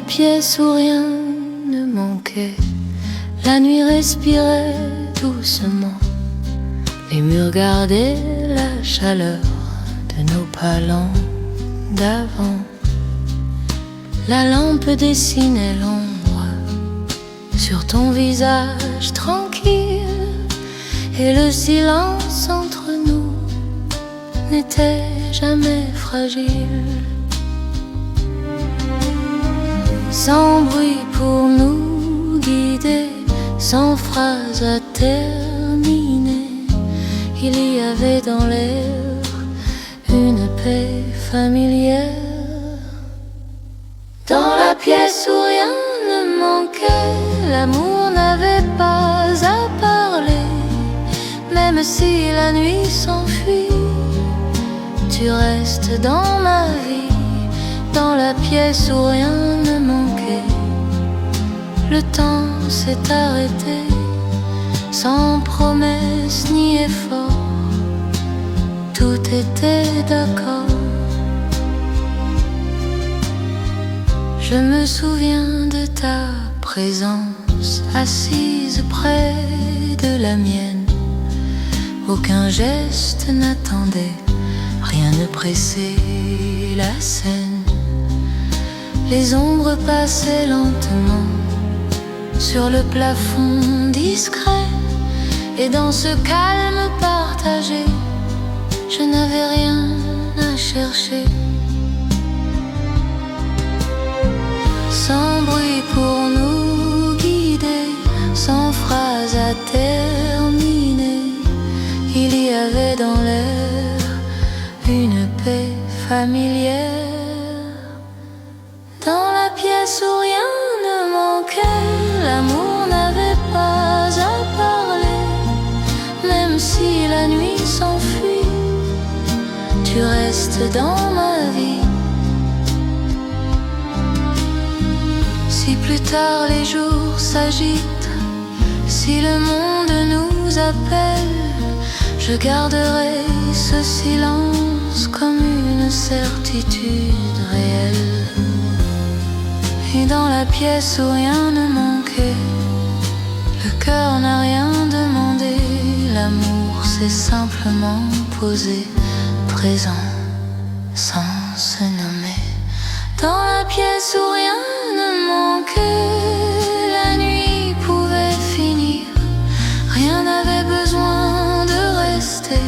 pièce où rien ne manquait. La nuit respirait doucement. Les murs gardaient la chaleur de nos palans d'avant. La lampe dessinait l'ombre sur ton visage tranquille, et le silence entre nous n'était jamais fragile. Sans bruit pour nous guider, sans phrase à terminer, il y avait dans l'air une paix familière. Dans la pièce où rien ne manquait, l'amour n'avait pas à parler. Même si la nuit s'enfuit, tu restes dans ma vie. Dans la pièce où rien ne manquait, le temps s'est arrêté, sans promesse ni effort, tout était d'accord. Je me souviens de ta présence, assise près de la mienne. Aucun geste n'attendait, rien ne pressait la scène. Les ombres passaient lentement sur le plafond discret, et dans ce calme partagé, je n'avais rien à chercher. Sans bruit pour nous guider, sans phrase à terminer, il y avait dans l'air une paix familière. Dans la pièce où rien ne manquait, l'amour n'avait pas à parler. Même si la nuit s'enfuit, tu restes dans ma vie. Si plus tard les jours s'agitent, si le monde nous appelle, je garderai ce silence comme une certitude réelle. Et dans la pièce où rien ne manquait, le cœur n'a rien demandé, l'amour s'est simplement posé, présent, sans se nommer. Dans la pièce où rien ne manquait, la nuit pouvait finir. Rien n'avait besoin de rester,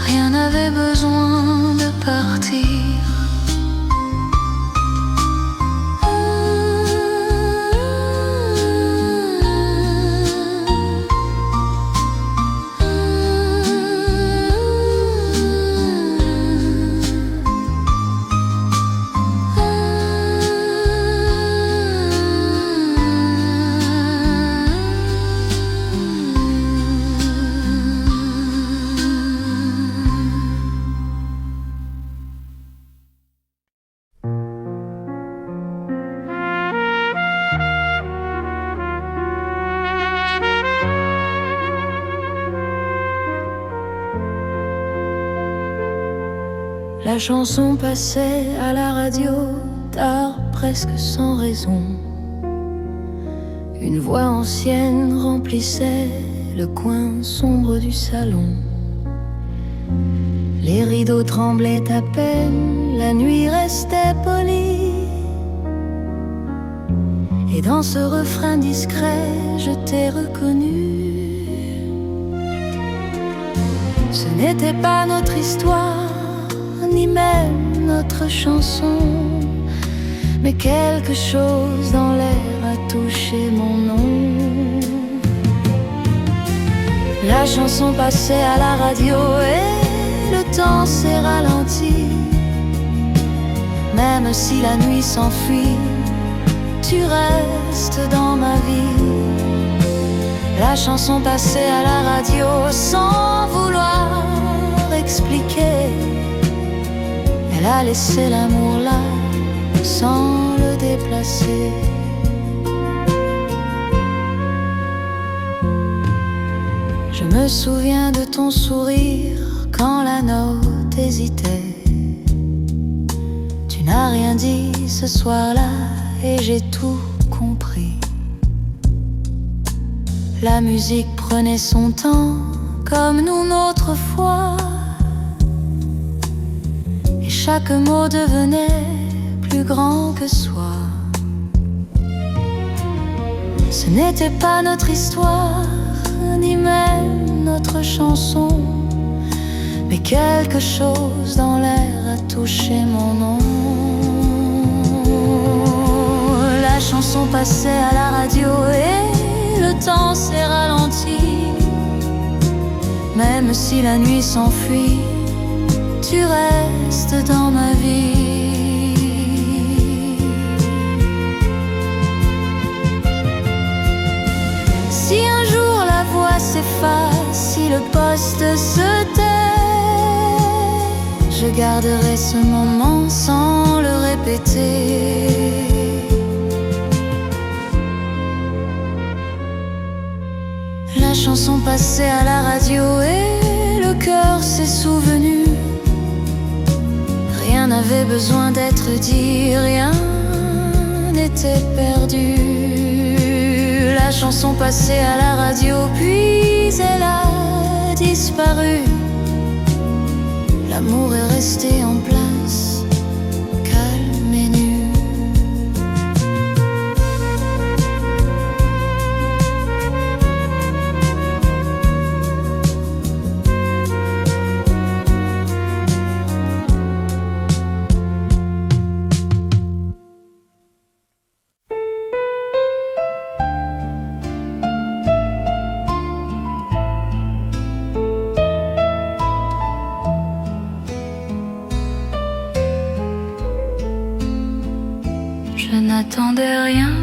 rien n'avait besoin de partir. La chanson passait à la radio, tard, presque sans raison. Une voix ancienne remplissait le coin sombre du salon. Les rideaux tremblaient à peine, la nuit restait polie. Et dans ce refrain discret, je t'ai reconnu. Ce n'était pas notre histoire, ni même notre chanson, mais quelque chose dans l'air a touché mon nom. La chanson passait à la radio et le temps s'est ralenti. Même si la nuit s'enfuit, tu restes dans ma vie. La chanson passait à la radio sans vouloir expliquer. Elle a laissé l'amour là, sans le déplacer. Je me souviens de ton sourire quand la note hésitait. Tu n'as rien dit ce soir-là et j'ai tout compris. La musique prenait son temps, comme nous notre foi, et chaque mot devenait plus grand que soi. Ce n'était pas notre histoire, ni même notre chanson, mais quelque chose dans l'air a touché mon nom. La chanson passait à la radio et le temps s'est ralenti. Même si la nuit s'enfuit, tu restes dans ma vie. Si un jour la voix s'efface, si le poste se tait, je garderai ce moment sans le répéter. La chanson passait à la radio et le cœur s'est souvenu. Rien n'avait besoin d'être dit, rien n'était perdu. La chanson passait à la radio, puis elle a disparu. L'amour est resté en place, calme et nu. Je n'attendais rien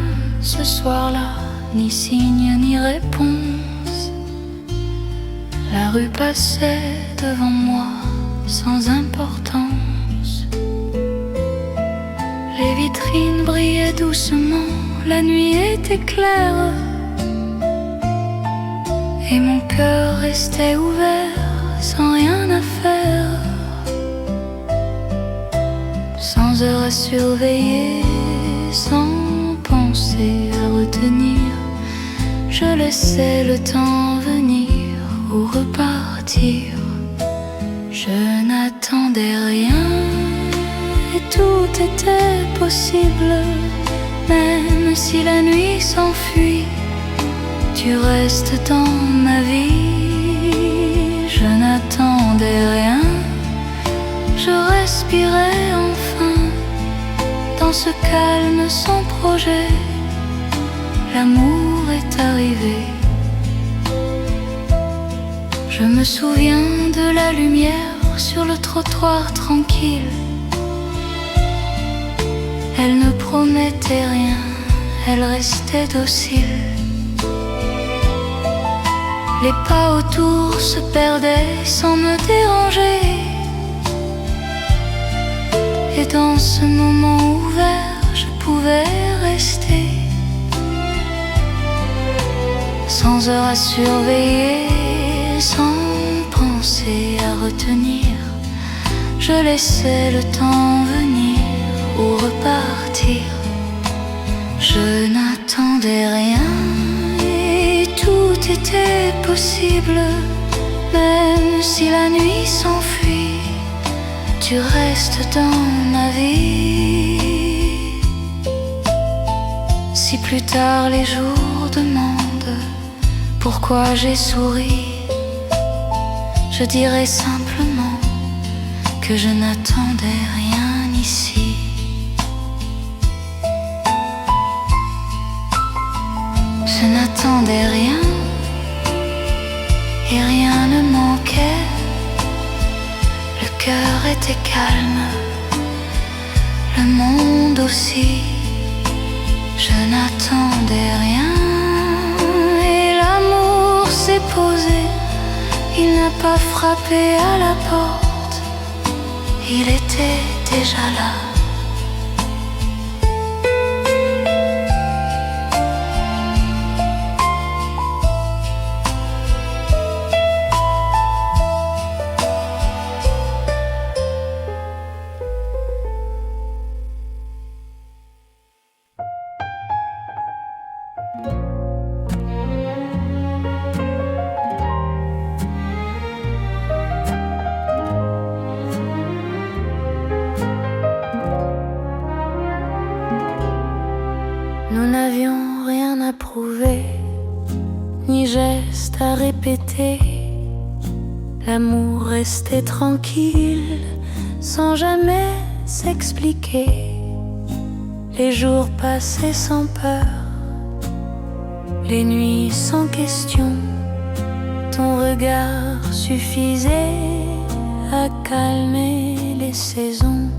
ce soir-là, ni signe ni réponse. La rue passait devant moi sans importance. Les vitrines brillaient doucement, la nuit était claire, et mon cœur restait ouvert sans rien à faire. Sans heure à surveiller, sans penser à retenir, je laissais le temps venir ou repartir. Je n'attendais rien et tout était possible. Même si la nuit s'enfuit, tu restes dans ma vie. Je n'attendais rien, je respirais enfin. Dans ce calme sans projet, l'amour est arrivé. Je me souviens de la lumière sur le trottoir tranquille. Elle ne promettait rien, elle restait docile. Les pas autour se perdaient sans me déranger. Et dans ce moment ouvert, je pouvais rester. Sans heure à surveiller, sans penser à retenir, je laissais le temps venir ou repartir. Je n'attendais rien et tout était possible. Même si la nuit s'enfuit, tu restes dans ma vie. Si plus tard les jours demandent pourquoi j'ai souri, je dirai simplement que je n'attendais rien ici. Je n'attendais rien et rien ne manquait. Le cœur était calme, le monde aussi. Je n'attendais rien et l'amour s'est posé. Il n'a pas frappé à la porte, il était déjà là. Nous n'avions rien à prouver, ni geste à répéter. L'amour restait tranquille, sans jamais s'expliquer. Les jours passaient sans peur, les nuits sans question. Ton regard suffisait à calmer les saisons.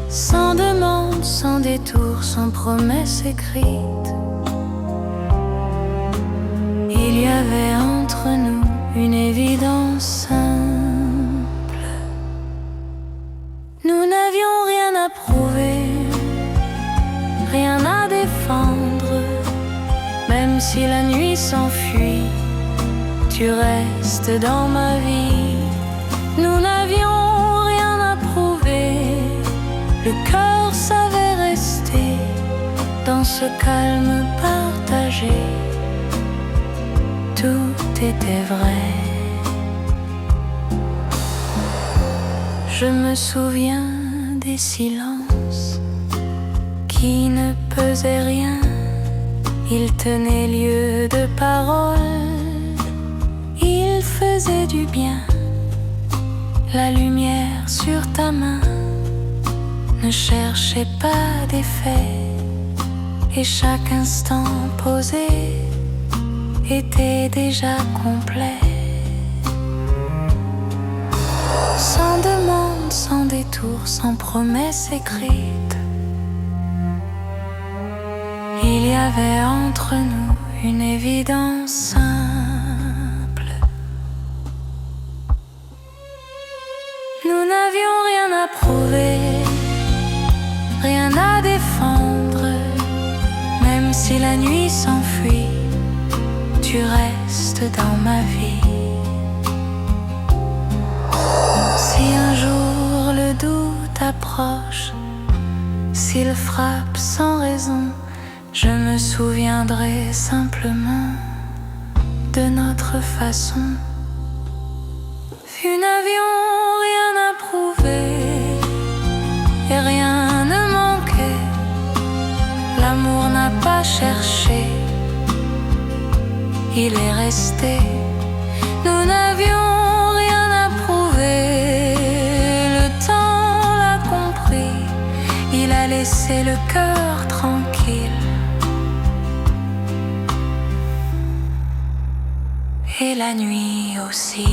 Sans demande, sans détour, sans promesse écrite, il y avait entre nous une évidence simple. Nous n'avions rien à prouver, rien à défendre. Même si la nuit s'enfuit, tu restes dans ma vie. Nous n'avions rien à prouver, le cœur savait rester dans ce calme partagé. Tout était vrai. Je me souviens des silences qui ne pesaient rien. Ils tenaient lieu de parole, ils faisaient du bien. La lumière sur ta main ne cherchait pas d'effet, et chaque instant posé était déjà complet. Sans demande, sans détour, sans promesse écrite, il y avait entre nous une évidence simple. Nous n'avions rien à prouver, rien à défendre. Même si la nuit s'enfuit, tu restes dans ma vie. Si un jour le doute approche, s'il frappe sans raison, je me souviendrai simplement de notre façon. Nous n'avions rien à prouver et rien ne manquait. L'amour n'a pas cherché, il est resté. Nous n'avions rien à prouver, le temps l'a compris. Il a laissé le cœur tranquille et la nuit aussi.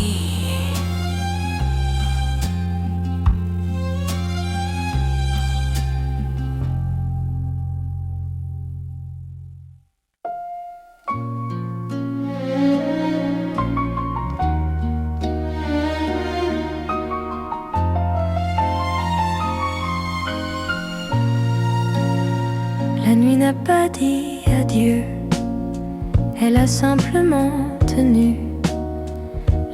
La nuit n'a pas dit adieu, elle a simplement tenu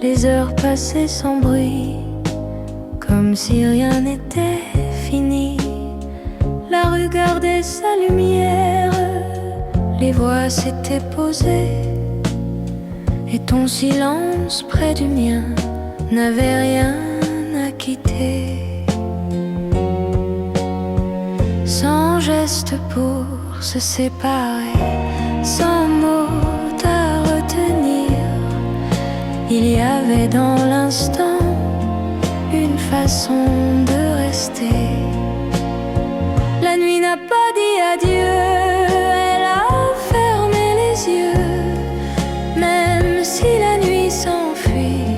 les heures passées sans bruit, comme si rien n'était fini. La rue gardait sa lumière, les voix s'étaient posées, et ton silence près du mien n'avait rien à quitter. Sans geste pour se séparer, sans mot à retenir, il y avait dans l'instant une façon de rester. La nuit n'a pas dit adieu, elle a fermé les yeux. Même si la nuit s'enfuit,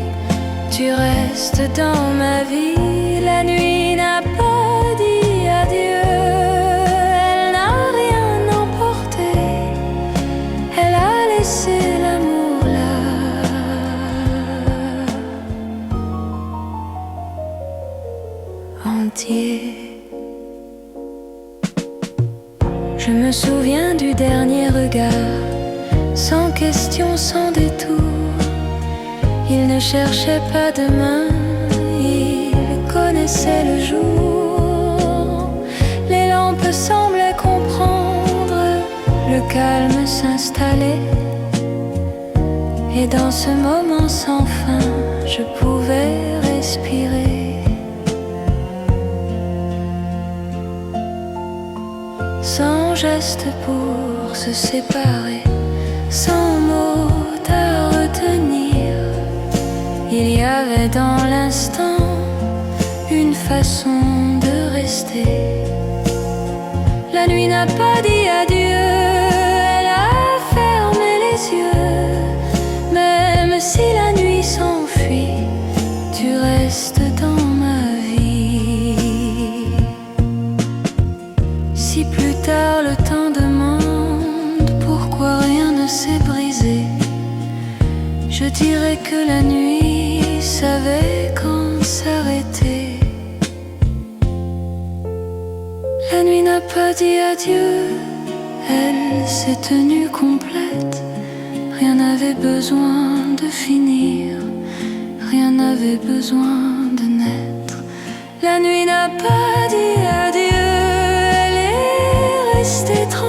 tu restes dans ma vie. La nuit n'a pas dit adieu, elle n'a rien emporté, elle a laissé l'amour là. Entier. Je me souviens du dernier regard, sans question, sans détour. Il ne cherchait pas demain, il connaissait le jour. Les lampes semblaient comprendre, le calme s'installait. Et dans ce moment sans fin, je pouvais respirer. sans geste pour se séparer, sans mot à retenir. Il y avait dans l'instant une façon de rester. La nuit n'a pas dit adieu, elle a fermé les yeux. Même si la nuit s'enfuit, tu restes dans ma vie. Si plus tard le temps demande pourquoi rien ne s'est brisé, je dirais que la nuit savait quand s'arrêter. La nuit n'a pas dit adieu, elle s'est tenue complète. Rien n'avait besoin de finir, rien n'avait besoin de naître. La nuit n'a pas dit adieu, elle est restée tranquille.